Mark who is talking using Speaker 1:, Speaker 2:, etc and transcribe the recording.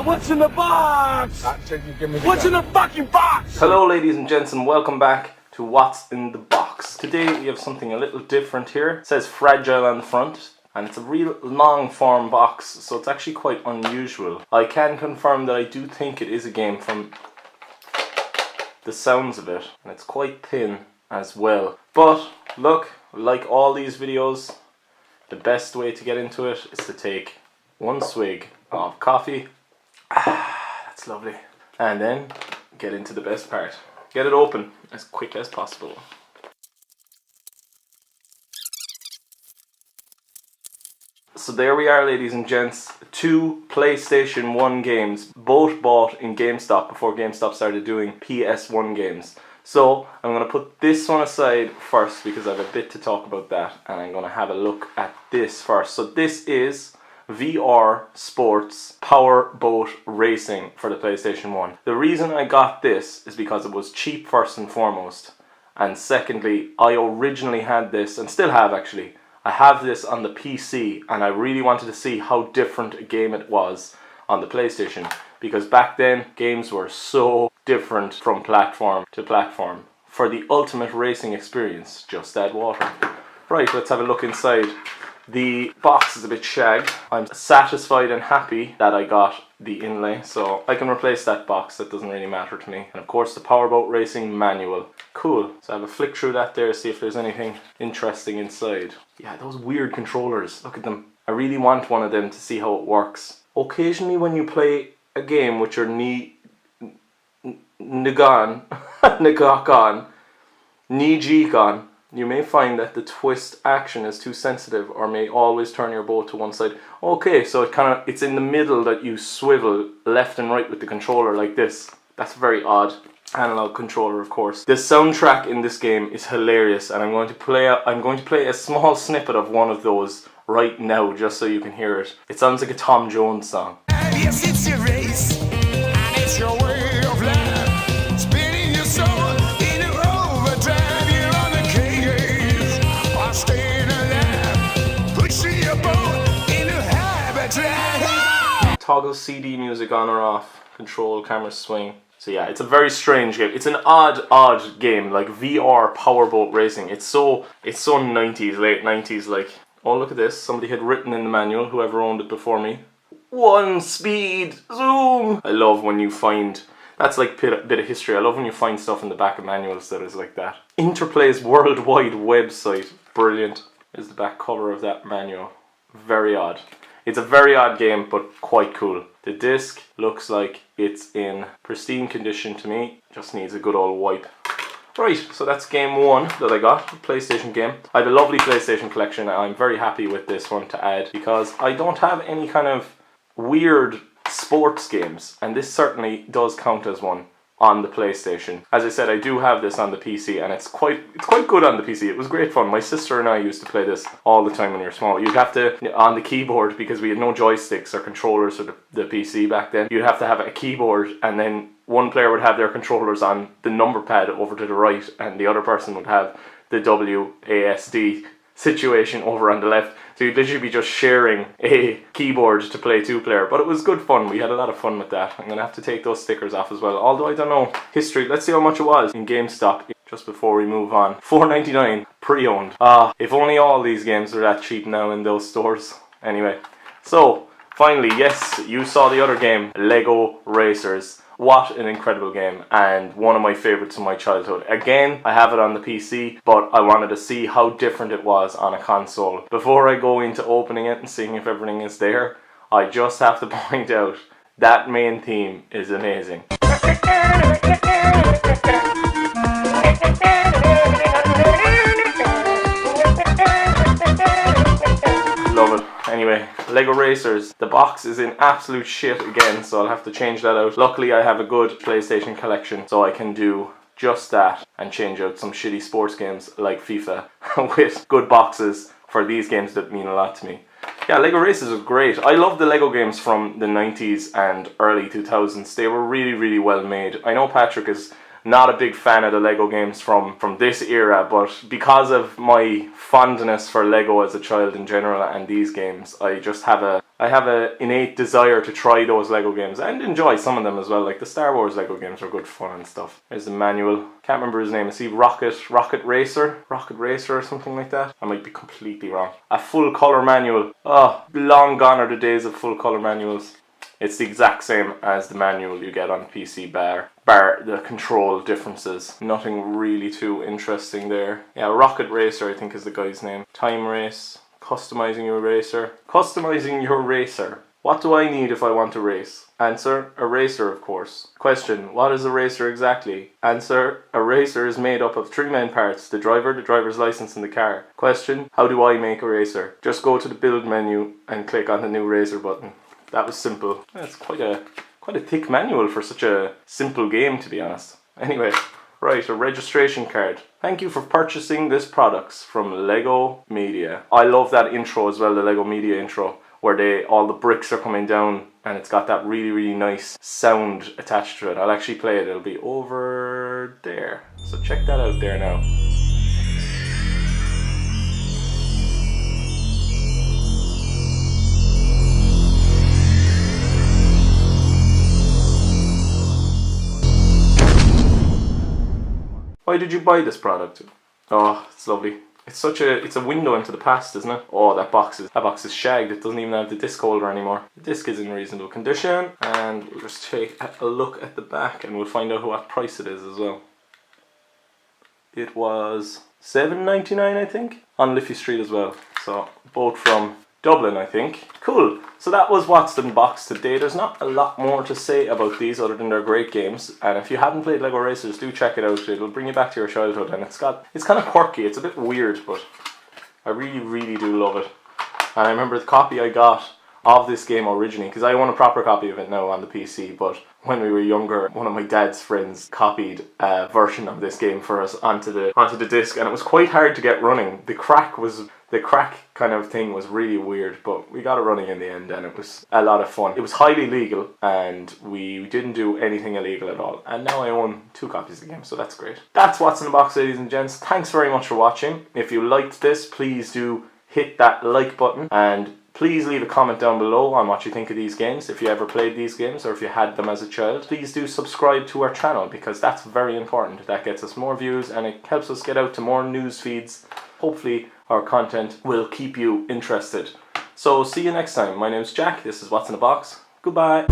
Speaker 1: What's in the box? What's in the fucking box?
Speaker 2: Hello ladies and gents, and welcome back to What's in the Box. Today we have something a little different here. It says fragile on the front, and it's a real long form box, so it's actually quite unusual. I can confirm that I do think it is a game from the sounds of it, and it's quite thin as well. But look, like all these videos, the best way to get into it is to take one swig of coffee. That's lovely. And then get into the best part. Get it open as quick as possible. So there we are, ladies and gents. 2 PlayStation 1 games, both bought in GameStop before GameStop started doing PS1 games. So I'm going to put this one aside first because I have a bit to talk about that, and I'm going to have a look at this first. So this is VR Sports Powerboat Racing for the PlayStation 1. The reason I got this is because it was cheap first and foremost, and secondly, I originally had this, and still have actually, I have this on the PC, and I really wanted to see how different a game it was on the PlayStation, because back then games were so different from platform to platform. For the ultimate racing experience, just add water. Right, let's have a look inside. The box is a bit shagged. I'm satisfied and happy that I got the inlay, so I can replace that box. That doesn't really matter to me. And of course the Powerboat Racing manual. Cool. So I have a flick through that there, see if there's anything interesting inside. Yeah, those weird controllers. Look at them. I really want one of them to see how it works. Occasionally when you play a game with your knee-jeek on, you may find that the twist action is too sensitive or may always turn your boat to one side. Okay, so it's in the middle that you swivel left and right with the controller like this. That's very odd. Analog controller, of course. The soundtrack in this game is hilarious, and I'm going to play a small snippet of one of those right now just so you can hear it. It sounds like a Tom Jones song.
Speaker 3: Yes, it's your race, and it's your way of life. Spinning your soul in an overdrive. You're on the cage, while staying alive. Pushing your boat in a hyperdrive.
Speaker 2: Toggle CD music on or off. Control, camera swing. So yeah, it's a very strange game. It's an odd game, like VR Powerboat Racing. It's so 90s, late 90s, like, oh look at this, somebody had written in the manual, whoever owned it before me. 1 speed, zoom! I love when you find, that's like a bit of history, I love when you find stuff in the back of manuals that is like that. Interplay's worldwide website, brilliant. Is the back cover of that manual. Very odd. It's a very odd game, but quite cool. The disc looks like it's in pristine condition to me. Just needs a good old wipe. Right, so that's game 1 that I got, PlayStation game. I have a lovely PlayStation collection, and I'm very happy with this one to add because I don't have any kind of weird sports games, and this certainly does count as one on the PlayStation. As I said, I do have this on the PC, and it's quite good on the PC. It was great fun. My sister and I used to play this all the time when we were small. You'd have to, on the keyboard, because we had no joysticks or controllers for the PC back then, you'd have to have a keyboard, and then one player would have their controllers on the number pad over to the right, and the other person would have the WASD situation over on the left. So you'd literally be just sharing a keyboard to play 2-player. But it was good fun. We had a lot of fun with that. I'm going to have to take those stickers off as well. Although I don't know. History. Let's see how much it was in GameStop just before we move on. $4.99 pre-owned. If only all these games were that cheap now in those stores. Anyway. So, finally, yes, you saw the other game. Lego Racers. What an incredible game, and one of my favourites from my childhood. Again, I have it on the PC, but I wanted to see how different it was on a console. Before I go into opening it and seeing if everything is there, I just have to point out that main theme is amazing. Love it. Anyway, Lego Racers. The box is in absolute shit again, so I'll have to change that out. Luckily I have a good PlayStation collection, so I can do just that and change out some shitty sports games like FIFA with good boxes for these games that mean a lot to me. Yeah, Lego Racers was great. I love the Lego games from the 90s and early 2000s. They were really, really well made. I know Patrick is not a big fan of the Lego games from this era, but because of my fondness for Lego as a child in general and these games, I just have a innate desire to try those Lego games and enjoy some of them as well. Like the Star Wars Lego games are good fun and stuff. There's the manual. Can't remember his name. Is he Rocket Racer or something like that? I might be completely wrong. A full color manual. Oh, long gone are the days of full color manuals. It's the exact same as the manual you get on PC bar the control differences. Nothing really too interesting there. Yeah, Rocket Racer I think is the guy's name. Time race. Customizing your racer. Customizing your racer. What do I need if I want to race? Answer, a racer of course. Question, what is a racer exactly? Answer, a racer is made up of 3 main parts, the driver, the driver's license and the car. Question, how do I make a racer? Just go to the build menu and click on the new racer button. That was simple. That's quite a thick manual for such a simple game, to be honest. Anyway, right, a registration card. Thank you for purchasing this products from Lego Media. I love that intro as well, the Lego Media intro, where all the bricks are coming down and it's got that really, really nice sound attached to it. I'll actually play it. It'll be over there. So check that out there now. Why did you buy this product? Oh, it's lovely. It's a window into the past, isn't it? Oh, that box is shagged. It doesn't even have the disc holder anymore. The disc is in reasonable condition, and we'll just take a look at the back and we'll find out what price it is as well. It was $7.99 I think, on Liffey Street as well. So both from Dublin I think. Cool. So that was what's unboxed today. There's not a lot more to say about these other than they're great games, and if you haven't played Lego Racers, do check it out. It'll bring you back to your childhood, and it's kind of quirky. It's a bit weird, but I really, really do love it. And I remember the copy I got of this game originally, because I own a proper copy of it now on the PC, but when we were younger, one of my dad's friends copied a version of this game for us onto the disc, and it was quite hard to get running. The crack kind of thing was really weird, but we got it running in the end, and it was a lot of fun. It was highly legal, and we didn't do anything illegal at all. And now I own 2 copies of the game, so that's great. That's what's in the box, ladies and gents. Thanks very much for watching. If you liked this, please do hit that like button, and please leave a comment down below on what you think of these games, if you ever played these games or if you had them as a child. Please do subscribe to our channel, because that's very important. That gets us more views and it helps us get out to more news feeds. Hopefully our content will keep you interested. So see you next time. My name's Jack. This is What's in the Box. Goodbye.